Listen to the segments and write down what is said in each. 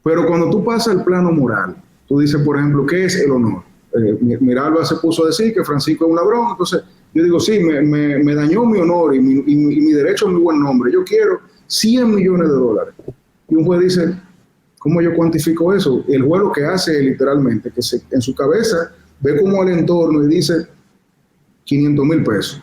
Pero cuando tú pasas al plano moral, tú dices, por ejemplo, ¿qué es el honor? Miralba se puso a decir que Francisco es un ladrón, entonces yo digo, sí, me dañó mi honor y mi derecho a mi buen nombre, yo quiero $100 millones. Y un juez dice, ¿cómo yo cuantifico eso? El juez lo que hace es literalmente que en su cabeza ve como el entorno y dice 500,000 pesos.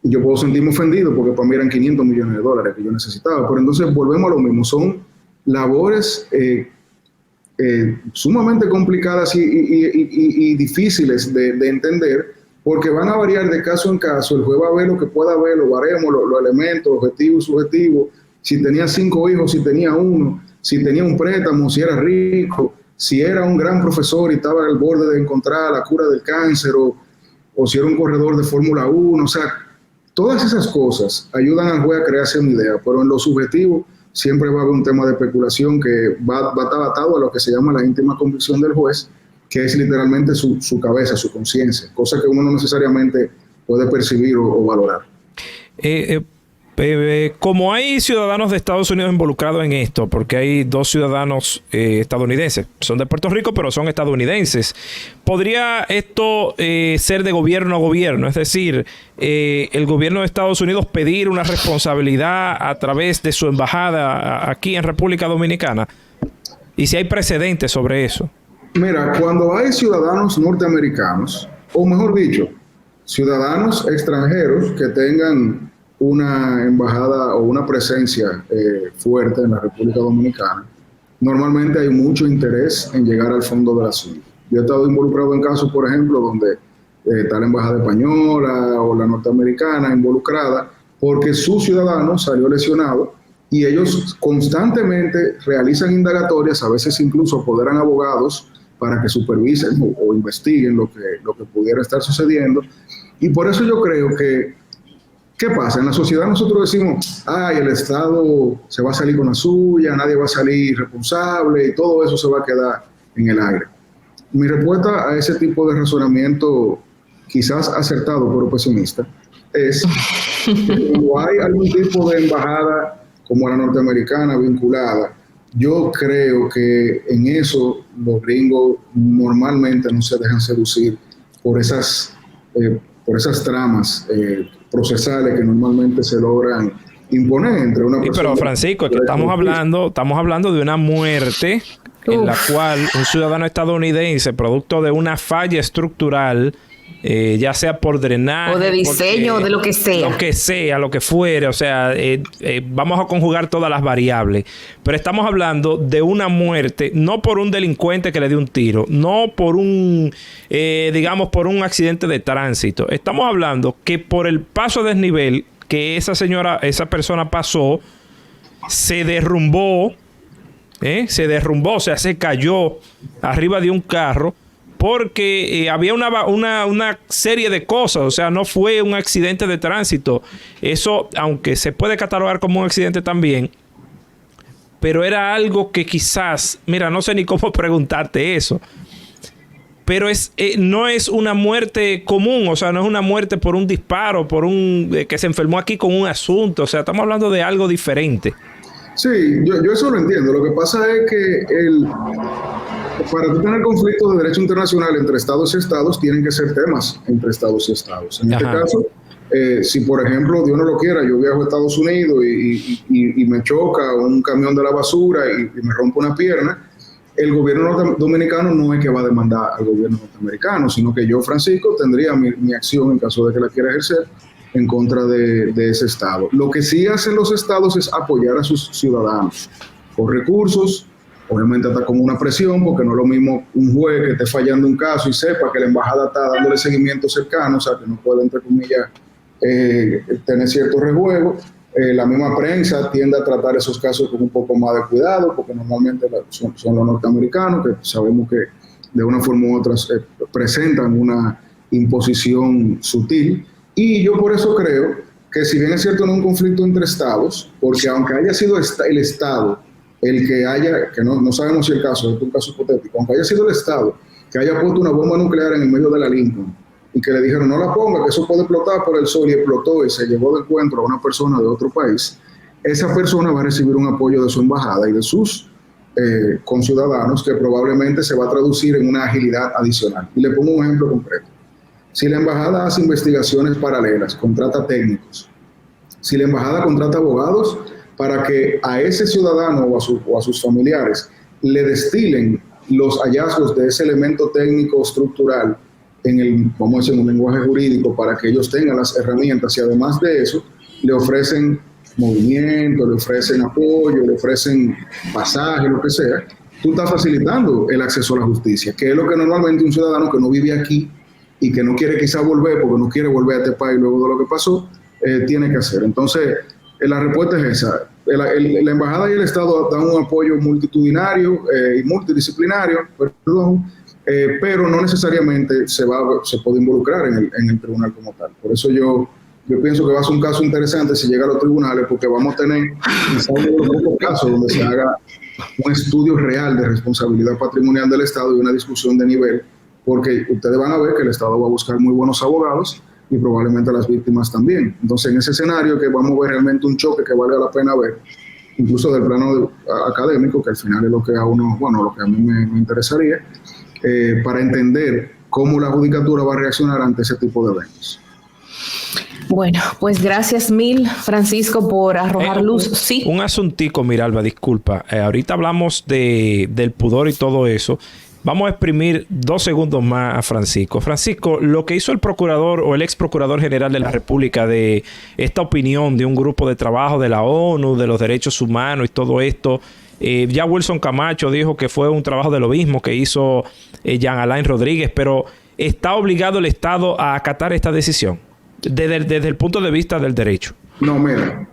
Y yo puedo sentirme ofendido porque para mí eran $500 millones que yo necesitaba. Pero entonces volvemos a lo mismo, son labores sumamente complicadas y difíciles de entender, porque van a variar de caso en caso. El juez va a ver lo que pueda ver, los baremos, los elementos, objetivos, subjetivos, si tenía 5 hijos, si tenía 1, si tenía un préstamo, si era rico, si era un gran profesor y estaba al borde de encontrar la cura del cáncer, o si era un corredor de Fórmula 1, o sea, todas esas cosas ayudan al juez a crearse una idea, pero en lo subjetivo siempre va a haber un tema de especulación que va a estar atado a lo que se llama la íntima convicción del juez, que es literalmente su cabeza, su conciencia, cosa que uno no necesariamente puede percibir o valorar. Como hay ciudadanos de Estados Unidos involucrados en esto, porque hay 2 ciudadanos estadounidenses, son de Puerto Rico, pero son estadounidenses, ¿podría esto ser de gobierno a gobierno? Es decir, el gobierno de Estados Unidos pedir una responsabilidad a través de su embajada aquí en República Dominicana, y si hay precedentes sobre eso. Mira, cuando hay ciudadanos norteamericanos, o mejor dicho, ciudadanos extranjeros que tengan una embajada o una presencia fuerte en la República Dominicana, normalmente hay mucho interés en llegar al fondo del asunto. Yo he estado involucrado en casos, por ejemplo, donde está la embajada española o la norteamericana involucrada, porque su ciudadano salió lesionado y ellos constantemente realizan indagatorias, a veces incluso apoderan abogados para que supervisen o investiguen lo que pudiera estar sucediendo. Y por eso yo creo que, ¿qué pasa? En la sociedad nosotros decimos, ay, el Estado se va a salir con la suya, nadie va a salir responsable y todo eso se va a quedar en el aire. Mi respuesta a ese tipo de razonamiento, quizás acertado pero pesimista, es que cuando hay algún tipo de embajada como la norteamericana vinculada, yo creo que en eso los gringos normalmente no se dejan seducir por esas tramas procesales que normalmente se logran imponer entre una persona. Pero Francisco, es que estamos hablando de una muerte en la cual un ciudadano estadounidense, producto de una falla estructural, ya sea por drenaje o de diseño, o de lo que sea, lo que fuere, o sea, vamos a conjugar todas las variables, pero estamos hablando de una muerte no por un delincuente que le dio un tiro, no por digamos por un accidente de tránsito, estamos hablando que por el paso a desnivel que esa persona pasó, se derrumbó, o sea, se cayó arriba de un carro, porque había una serie de cosas, o sea, no fue un accidente de tránsito. Eso, aunque se puede catalogar como un accidente también, pero era algo que quizás, mira, no sé ni cómo preguntarte eso, pero no es una muerte común, o sea, no es una muerte por un disparo, que se enfermó aquí con un asunto, o sea, estamos hablando de algo diferente. Sí, yo eso lo entiendo. Lo que pasa es que para tú tener conflictos de derecho internacional entre estados y estados, tienen que ser temas entre estados y estados. En este caso, si por ejemplo, Dios no lo quiera, yo viajo a Estados Unidos y me choca un camión de la basura y me rompe una pierna, el gobierno dominicano no es que va a demandar al gobierno norteamericano, sino que yo, Francisco, tendría mi acción en caso de que la quiera ejercer en contra de ese estado. Lo que sí hacen los estados es apoyar a sus ciudadanos con recursos, obviamente hasta como una presión, porque no es lo mismo un juez que esté fallando un caso y sepa que la embajada está dándole seguimiento cercano, o sea, que no puede, entre comillas, tener cierto rejuego. La misma prensa tiende a tratar esos casos con un poco más de cuidado, porque normalmente son los norteamericanos, que sabemos que de una forma u otra presentan una imposición sutil. Y yo por eso creo que, si bien es cierto, no es un conflicto entre estados, porque aunque haya sido el estado el que no sabemos si el caso es un caso hipotético, aunque haya sido el estado que haya puesto una bomba nuclear en el medio de la Lincoln y que le dijeron no la ponga, que eso puede explotar por el sol, y explotó y se llevó de encuentro a una persona de otro país, esa persona va a recibir un apoyo de su embajada y de sus con ciudadanos que probablemente se va a traducir en una agilidad adicional. Y le pongo un ejemplo concreto. Si la embajada hace investigaciones paralelas, contrata técnicos, si la embajada contrata abogados para que a ese ciudadano o a sus familiares le destilen los hallazgos de ese elemento técnico estructural vamos a decir, en un lenguaje jurídico, para que ellos tengan las herramientas, y además de eso le ofrecen movimiento, le ofrecen apoyo, le ofrecen pasaje, lo que sea, tú estás facilitando el acceso a la justicia, que es lo que normalmente un ciudadano que no vive aquí y que no quiere quizá volver, porque no quiere volver a este país luego de lo que pasó, tiene que hacer. Entonces, la respuesta es esa. La embajada y el Estado dan un apoyo multitudinario y multidisciplinario, pero no necesariamente se puede involucrar en el tribunal como tal. Por eso yo pienso que va a ser un caso interesante si llega a los tribunales, porque vamos a tener quizá uno de los pocos casos donde se haga un estudio real de responsabilidad patrimonial del Estado y una discusión de nivel, porque ustedes van a ver que el Estado va a buscar muy buenos abogados y probablemente las víctimas también. Entonces, en ese escenario que vamos a ver realmente un choque que valga la pena ver, incluso del plano académico, que al final es lo que a mí me interesaría, para entender cómo la judicatura va a reaccionar ante ese tipo de eventos. Bueno, pues gracias mil, Francisco, por arrojar luz. Sí. Un asuntico, Miralba, disculpa. Ahorita hablamos del pudor y todo eso. Vamos a exprimir 2 segundos más a Francisco. Francisco, lo que hizo el procurador o el ex procurador general de la República de esta opinión de un grupo de trabajo de la ONU, de los derechos humanos y todo esto, ya Wilson Camacho dijo que fue un trabajo de lo mismo que hizo Jean Alain Rodríguez, pero ¿está obligado el Estado a acatar esta decisión desde el punto de vista del derecho? No, mira,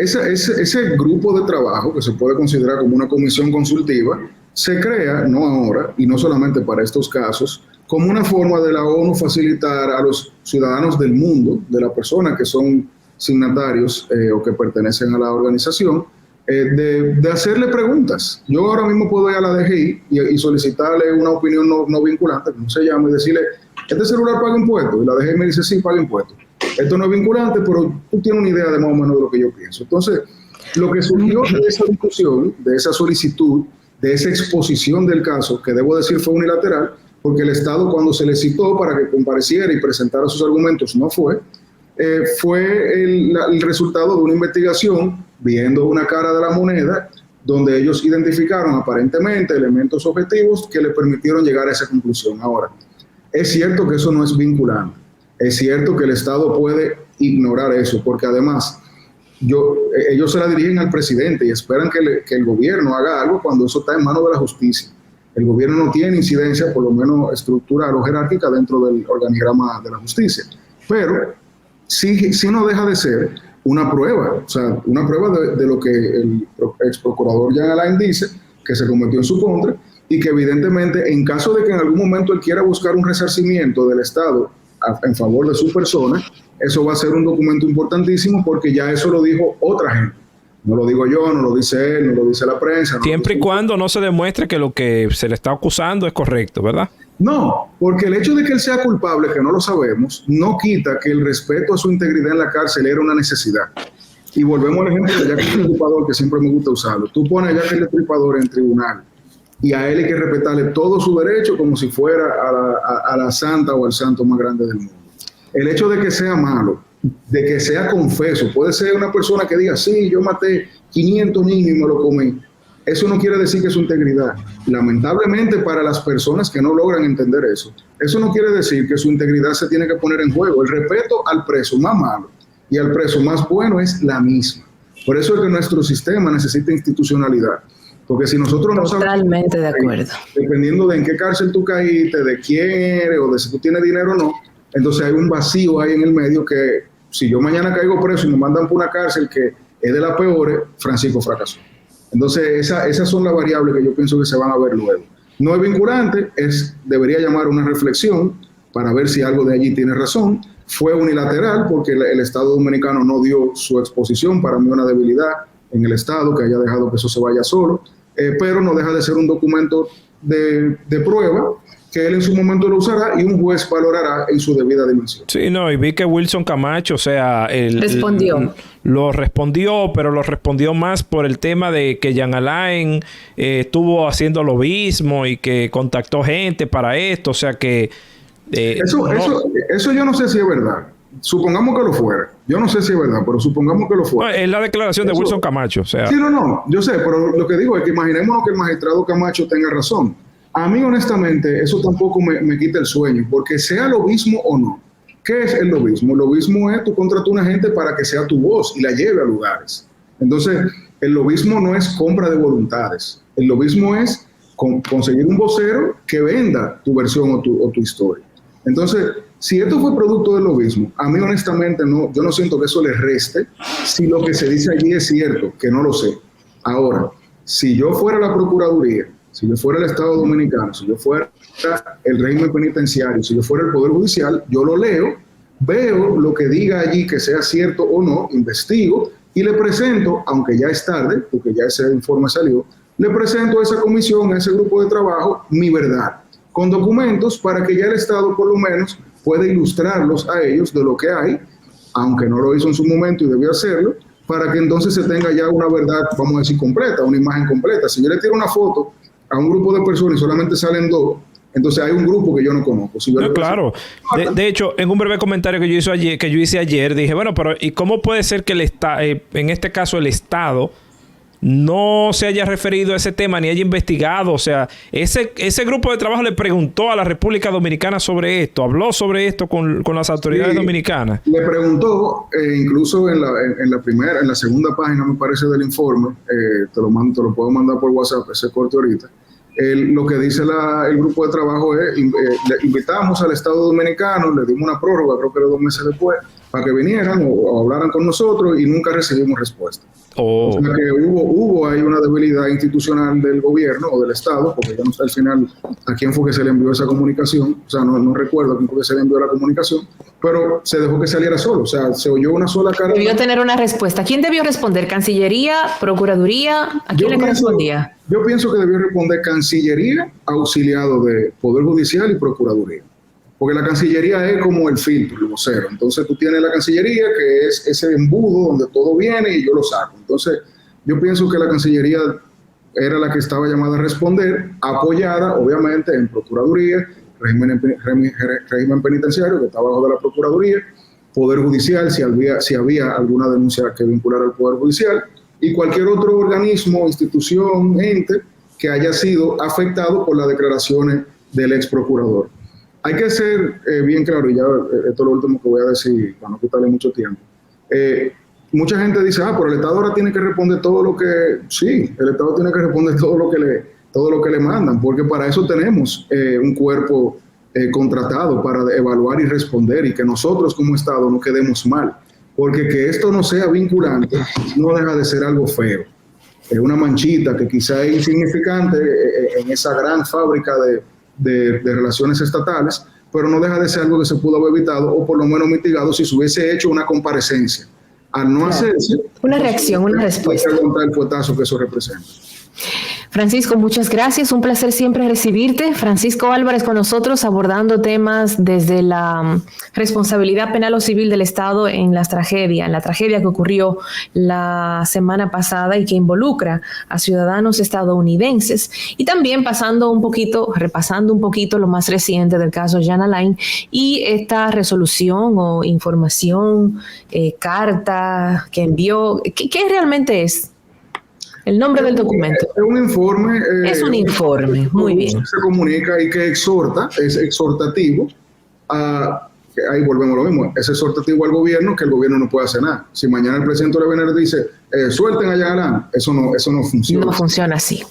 ese grupo de trabajo, que se puede considerar como una comisión consultiva, se crea, no ahora, y no solamente para estos casos, como una forma de la ONU facilitar a los ciudadanos del mundo, de las personas que son signatarios o que pertenecen a la organización, de hacerle preguntas. Yo ahora mismo puedo ir a la DGI y solicitarle una opinión no vinculante, como se llama, y decirle, ¿este celular paga impuestos? Y la DGI me dice, sí, paga impuestos. Esto no es vinculante, pero tú tienes una idea de más o menos de lo que yo pienso. Entonces, lo que surgió de esa discusión, de esa solicitud, de esa exposición del caso, que debo decir fue unilateral, porque el Estado, cuando se le citó para que compareciera y presentara sus argumentos, no fue el resultado de una investigación viendo una cara de la moneda, donde ellos identificaron aparentemente elementos objetivos que le permitieron llegar a esa conclusión. Ahora, es cierto que eso no es vinculante, es cierto que el Estado puede ignorar eso, porque además ellos se la dirigen al presidente y esperan que el gobierno haga algo cuando eso está en manos de la justicia. El gobierno no tiene incidencia, por lo menos estructural o jerárquica, dentro del organigrama de la justicia, pero sí no deja de ser una prueba, o sea, una prueba de lo que el ex procurador Jean Alain dice, que se cometió en su contra, y que evidentemente, en caso de que en algún momento él quiera buscar un resarcimiento del Estado en favor de su persona, eso va a ser un documento importantísimo, porque ya eso lo dijo otra gente. No lo digo yo, no lo dice él, no lo dice la prensa. Siempre y cuando no se demuestre que lo que se le está acusando es correcto, ¿verdad? No, porque el hecho de que él sea culpable, que no lo sabemos, no quita que el respeto a su integridad en la cárcel era una necesidad. Y volvemos al ejemplo de Jack el Destripador, que siempre me gusta usarlo. Tú pones a Jack el Destripador en tribunal y a él hay que respetarle todo su derecho como si fuera a la santa o al santo más grande del mundo. El hecho de que sea malo, de que sea confeso, puede ser una persona que diga, sí, yo maté 500 niños y me lo comí. Eso no quiere decir que es su integridad. Lamentablemente, para las personas que no logran entender eso no quiere decir que su integridad se tiene que poner en juego. El respeto al preso más malo y al preso más bueno es la misma. Por eso es que nuestro sistema necesita institucionalidad. Porque si nosotros no sabemos... Totalmente de acuerdo. Dependiendo de en qué cárcel tú caíste, de quién eres o de si tú tienes dinero o no, entonces hay un vacío ahí en el medio que si yo mañana caigo preso y me mandan por una cárcel que es de las peores, Francisco fracasó. Entonces esas son las variables que yo pienso que se van a ver luego. No es vinculante, debería llamar a una reflexión para ver si algo de allí tiene razón. Fue unilateral porque el Estado dominicano no dio su exposición, para mí una debilidad en el Estado que haya dejado que eso se vaya solo, pero no deja de ser un documento de prueba que él en su momento lo usará y un juez valorará en su debida dimensión. Sí, no, y vi que Wilson Camacho, o sea, lo respondió, pero lo respondió más por el tema de que Jean Alain estuvo haciendo lobismo y que contactó gente para esto, o sea que... Eso yo no sé si es verdad. Supongamos que lo fuera. Yo no sé si es verdad, pero supongamos que lo fuera. No, es la declaración de Wilson Camacho, o sea... Sí, no, yo sé, pero lo que digo es que imaginémonos que el magistrado Camacho tenga razón. A mí, honestamente, eso tampoco me quita el sueño, porque sea lobismo o no. ¿Qué es el lobismo? El lobismo es tú contratas a una gente para que sea tu voz y la lleve a lugares. Entonces, el lobismo no es compra de voluntades. El lobismo es conseguir un vocero que venda tu versión o tu historia. Entonces, si esto fue producto del lobismo, a mí honestamente yo no siento que eso le reste si lo que se dice allí es cierto, que no lo sé. Ahora, si yo fuera la Procuraduría, si yo fuera el Estado Dominicano, si yo fuera el régimen penitenciario, si yo fuera el Poder Judicial, yo lo leo, veo lo que diga allí que sea cierto o no, investigo y le presento, aunque ya es tarde, porque ya ese informe salió, le presento a esa comisión, a ese grupo de trabajo, mi verdad, con documentos para que ya el Estado por lo menos pueda ilustrarlos a ellos de lo que hay, aunque no lo hizo en su momento y debió hacerlo, para que entonces se tenga ya una verdad, vamos a decir, completa, una imagen completa. Si yo le tiro una foto a un grupo de personas y solamente salen 2, entonces hay un grupo que yo no conozco. Si no, claro. De hecho, en un breve comentario que yo hice ayer, dije, bueno, pero ¿y cómo puede ser que en este caso el Estado no se haya referido a ese tema ni haya investigado? O sea, ese grupo de trabajo le preguntó a la República Dominicana sobre esto, habló sobre esto con las autoridades dominicanas. Le preguntó, incluso en la segunda página, me parece, del informe, te lo puedo mandar por WhatsApp, ese corte ahorita. Lo que dice el grupo de trabajo es, le invitamos al Estado Dominicano, le dimos una prórroga, creo que era 2 meses después, para que vinieran o hablaran con nosotros y nunca recibimos respuesta. O sea que hubo ahí una debilidad institucional del gobierno o del Estado, porque ya no sé al final a quién fue que se le envió esa comunicación, o sea, no recuerdo a quién fue que se le envió la comunicación, pero se dejó que saliera solo, o sea, se oyó una sola cara. Debió tener una respuesta. ¿Quién debió responder? ¿Cancillería? ¿Procuraduría? ¿A quién le correspondía? Yo pienso que debió responder Cancillería, auxiliado de Poder Judicial y Procuraduría. Porque la Cancillería es como el filtro, el vocero. Entonces tú tienes la Cancillería, que es ese embudo donde todo viene y yo lo saco. Entonces yo pienso que la Cancillería era la que estaba llamada a responder, apoyada obviamente en Procuraduría, régimen penitenciario que está bajo de la Procuraduría, Poder Judicial, si había alguna denuncia que vinculara al Poder Judicial, y cualquier otro organismo, institución, ente que haya sido afectado por las declaraciones del ex procurador. Hay que ser bien claro, y ya esto es lo último que voy a decir para no quitarle mucho tiempo. Mucha gente dice, pero el Estado ahora tiene que responder todo lo que... Sí, el Estado tiene que responder todo lo que le mandan, porque para eso tenemos un cuerpo contratado para evaluar y responder, y que nosotros como Estado no quedemos mal. Porque que esto no sea vinculante no deja de ser algo feo. Es una manchita que quizá es insignificante en esa gran fábrica de relaciones estatales, pero no deja de ser algo que se pudo haber evitado o por lo menos mitigado si se hubiese hecho una comparecencia. Al no hacerse... Una reacción, una respuesta. Hay que contar el fuetazo que eso representa. Francisco, muchas gracias. Un placer siempre recibirte. Francisco Álvarez con nosotros abordando temas desde la responsabilidad penal o civil del Estado en la tragedia que ocurrió la semana pasada y que involucra a ciudadanos estadounidenses. Y también repasando un poquito lo más reciente del caso Jean Alain y esta resolución o información, carta que envió. ¿Qué realmente es? El nombre del documento. Es un informe. Es un informe, muy bien. Se comunica y que exhorta, es exhortativo ahí volvemos a lo mismo, es exhortativo al gobierno, que el gobierno no puede hacer nada. Si mañana el presidente Abinader dice, suelten a Jean Alain, eso no funciona. No funciona así.